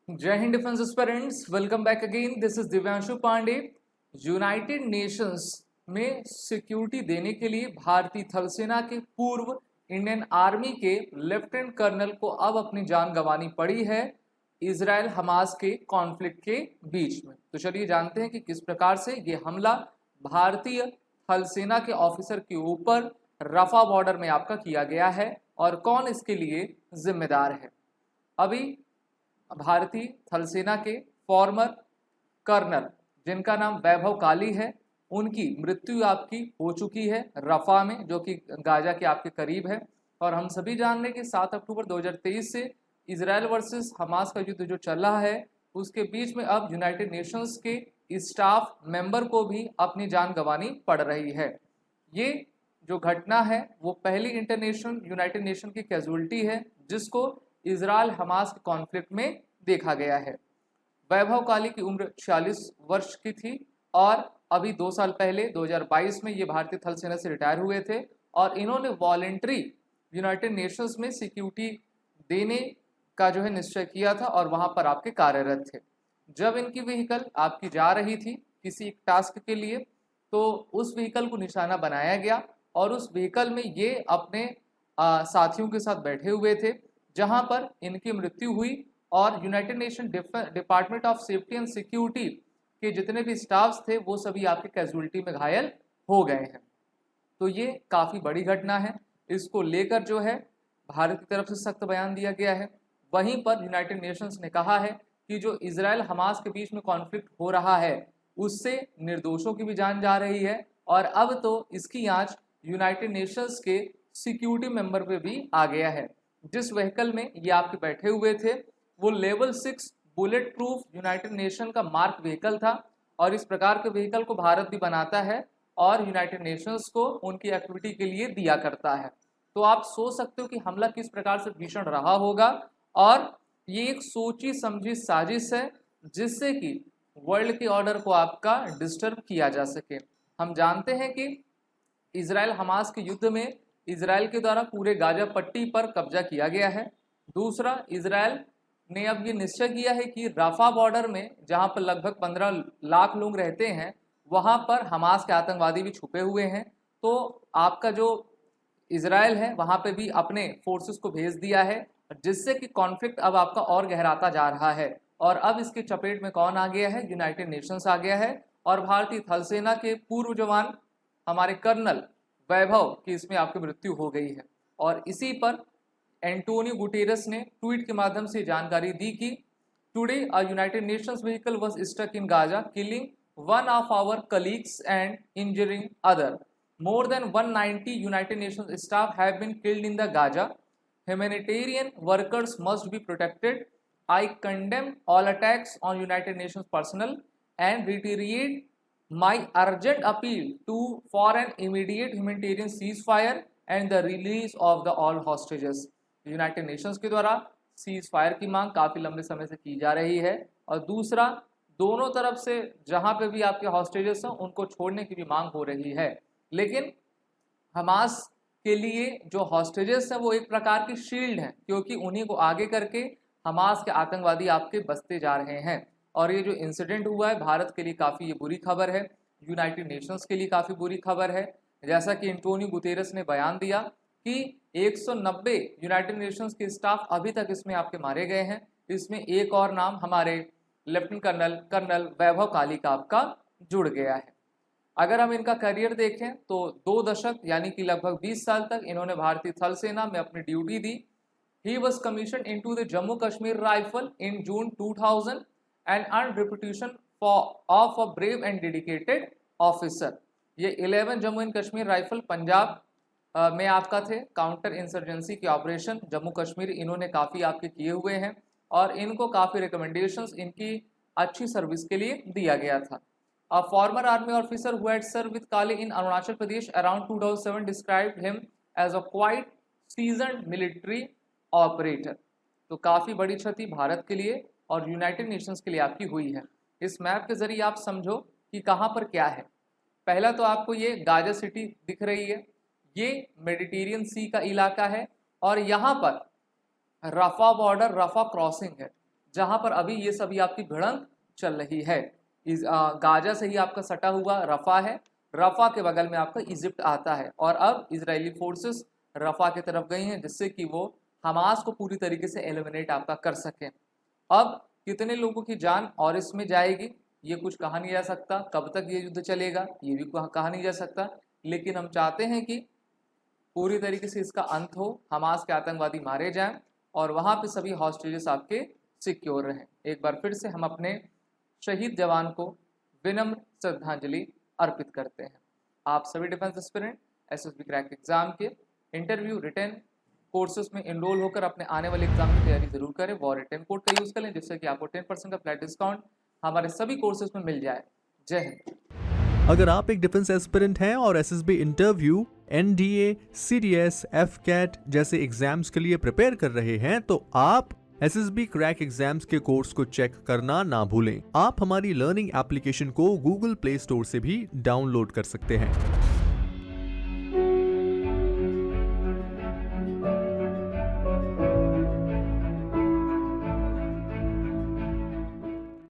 जय Hind defence aspirants, welcome back again. This is Divyanshu Pandey. United nations में security देने के लिए भारतीय थल सेना के पूर्व इंडियन आर्मी के लेफ्टिनेंट कर्नल को अब अपनी जान गंवानी पड़ी है इजराइल हमास के कॉन्फ्लिक्ट के बीच में। तो चलिए जानते हैं कि किस प्रकार से ये हमला भारतीय थल सेना के ऑफिसर के ऊपर रफा बॉर्डर में आपका किया गया है और कौन इसके लिए जिम्मेदार है। अभी भारतीय थल सेना के फॉर्मर कर्नल जिनका नाम वैभव काली है, उनकी मृत्यु आपकी हो चुकी है रफा में, जो कि गाजा के आपके करीब है। और हम सभी जान रहे हैं कि 7 अक्टूबर 2023 से इजराइल वर्सेस हमास का युद्ध जो चल रहा है, उसके बीच में अब यूनाइटेड नेशंस के स्टाफ मेंबर को भी अपनी जान गंवानी पड़ रही है। ये जो घटना है वो पहली इंटरनेशनल यूनाइटेड नेशन की कैजुअलिटी है जिसको इजराइल हमास के कॉन्फ्लिक्ट में देखा गया है। वैभव काली की उम्र 46 वर्ष की थी और अभी 2 साल पहले 2022 में ये भारतीय थल सेना से रिटायर हुए थे और इन्होंने वॉलेंट्री यूनाइटेड नेशंस में सिक्योरिटी देने का जो है निश्चय किया था और वहां पर आपके कार्यरत थे। जब इनकी व्हीकल आपकी जा रही थी किसी एक टास्क के लिए, तो उस व्हीकल को निशाना बनाया गया और उस व्हीकल में ये अपने साथियों के साथ बैठे हुए थे, जहां पर इनकी मृत्यु हुई और United nation department of safety and security के जितने भी स्टाफ्स थे वो सभी आपके कैजुअलिटी में घायल हो गए हैं। तो ये काफ़ी बड़ी घटना है। इसको लेकर जो है भारत की तरफ से सख्त बयान दिया गया है। वहीं पर यूनाइटेड नेशंस ने कहा है कि जो इजराइल हमास के बीच में कॉन्फ्लिक्ट हो रहा है उससे निर्दोषों की भी जान जा रही है और अब तो इसकी आंच यूनाइटेड नेशंस के सिक्योरिटी मेंबर पे भी आ गया है। जिस व्हीकल में ये आपके बैठे हुए थे वो level 6 bullet proof United nation का मार्क व्हीकल था और इस प्रकार के व्हीकल को भारत भी बनाता है और यूनाइटेड नेशंस को उनकी एक्टिविटी के लिए दिया करता है। तो आप सोच सकते हो कि हमला किस प्रकार से भीषण रहा होगा और ये एक सोची समझी साजिश है जिससे कि वर्ल्ड के ऑर्डर को आपका डिस्टर्ब किया जा सके। हम जानते हैं कि इजराइल हमास के युद्ध में इजराइल के द्वारा पूरे गाजा पट्टी पर कब्जा किया गया है। दूसरा, इजराइल ने अब ये निश्चय किया है कि राफा बॉर्डर में जहां पर लगभग 15 लाख लोग रहते हैं वहां पर हमास के आतंकवादी भी छुपे हुए हैं। तो आपका जो इजराइल है वहां पे भी अपने फोर्सेस को भेज दिया है जिससे कि कॉन्फ्लिक्ट अब आपका और गहराता जा रहा है। और अब इसके चपेट में कौन आ गया है? यूनाइटेड नेशंस आ गया है और भारतीय थल सेना के पूर्व जवान हमारे कर्नल वैभव की इसमें आपकी मृत्यु हो गई है। और इसी पर एंटोनियो गुटेरस ने ट्वीट के माध्यम से जानकारी दी कि today a united nations vehicle was stuck in Gaza killing one of our colleagues and injuring other. More than 190 united nations staff have been killed in the Gaza. Humanitarian workers must be protected. I condemn all attacks on United Nations personnel and reiterate my urgent appeal for an immediate humanitarian ceasefire and the release of the all hostages. United Nations के द्वारा cease fire की मांग काफ़ी लंबे समय से की जा रही है और दूसरा, दोनों तरफ से जहां पे भी आपके हॉस्टेजेस हैं उनको छोड़ने की भी मांग हो रही है। लेकिन हमास के लिए जो हॉस्टेजेस हैं वो एक प्रकार की शील्ड हैं क्योंकि उन्हीं को आगे करके हमास के आतंकवादी आपके बसते जा रहे हैं। और ये जो इंसिडेंट हुआ है भारत के लिए काफ़ी ये बुरी खबर है, यूनाइटेड नेशंस के लिए काफ़ी बुरी खबर है। जैसा कि एंटोनियो गुतेरस ने बयान दिया कि 190 यूनाइटेड नेशंस के स्टाफ अभी तक इसमें आपके मारे गए हैं। इसमें एक और नाम हमारे लेफ्टिनेंट कर्नल वैभव काली का आपका जुड़ गया है। अगर हम इनका करियर देखें तो 2 दशक यानी कि लगभग 20 साल तक इन्होंने भारतीय थल सेना में अपनी duty the. He was commission into the Jammu Kashmir rifle in June 2000 and earn reputation of a brave and dedicated officer. ये 11 जम्मू एंड कश्मीर राइफल पंजाब में आपका थे काउंटर इंसर्जेंसी के ऑपरेशन जम्मू कश्मीर इन्होंने काफ़ी आपके किए हुए हैं और इनको काफ़ी रिकमेंडेशंस इनकी अच्छी सर्विस के लिए दिया गया था। A former army officer who had served with Kali in Arunachal Pradesh around 2007 described him as a quite seasoned military operator. तो काफ़ी बड़ी क्षति भारत के लिए और यूनाइटेड नेशंस के लिए आपकी हुई है। इस मैप के जरिए आप समझो कि कहाँ पर क्या है। पहला तो आपको ये गाजा सिटी दिख रही है, ये मेडिटेरियन सी का इलाका है और यहाँ पर रफा बॉर्डर, रफा क्रॉसिंग है जहां पर अभी ये सभी आपकी भिड़ंत चल रही है। गाजा से ही आपका सटा हुआ रफा है, रफा के बगल में आपका इजिप्ट आता है और अब इजरायली फोर्सेस रफा की तरफ गई हैं जिससे कि वो हमास को पूरी तरीके से एलिमिनेट आपका कर सकें। अब कितने लोगों की जान और इसमें जाएगी ये कुछ कहा नहीं जा सकता, कब तक ये युद्ध चलेगा ये भी कहा नहीं जा सकता, लेकिन हम चाहते हैं कि पूरी तरीके से इसका अंत हो, हमास के आतंकवादी मारे जाएं और वहां पे सभी हॉस्टेजेस आपके सिक्योर रहें। एक बार फिर से हम अपने शहीद जवान को विनम्र श्रद्धांजलि अर्पित करते हैं। आप सभी defence aspirant SSB crack exam के इंटरव्यू रिटन कोर्सेज में इनरोल होकर अपने आने वाले एग्जाम की तैयारी जरूर करें। वॉर रिटन कोड का यूज करें जिससे कि आपको 10% का फ्लैट डिस्काउंट हमारे सभी कोर्सेज में मिल जाए। जय हिंद। अगर आप एक डिफेंस एस्पिरेंट हैं और SSB interview, NDA, CDS, AFCAT जैसे एग्जाम्स के लिए प्रिपेयर कर रहे हैं तो आप एसएसबी क्रैक एग्जाम्स के कोर्स को चेक करना ना भूलें। आप हमारी लर्निंग एप्लीकेशन को गूगल प्ले स्टोर से भी डाउनलोड कर सकते हैं।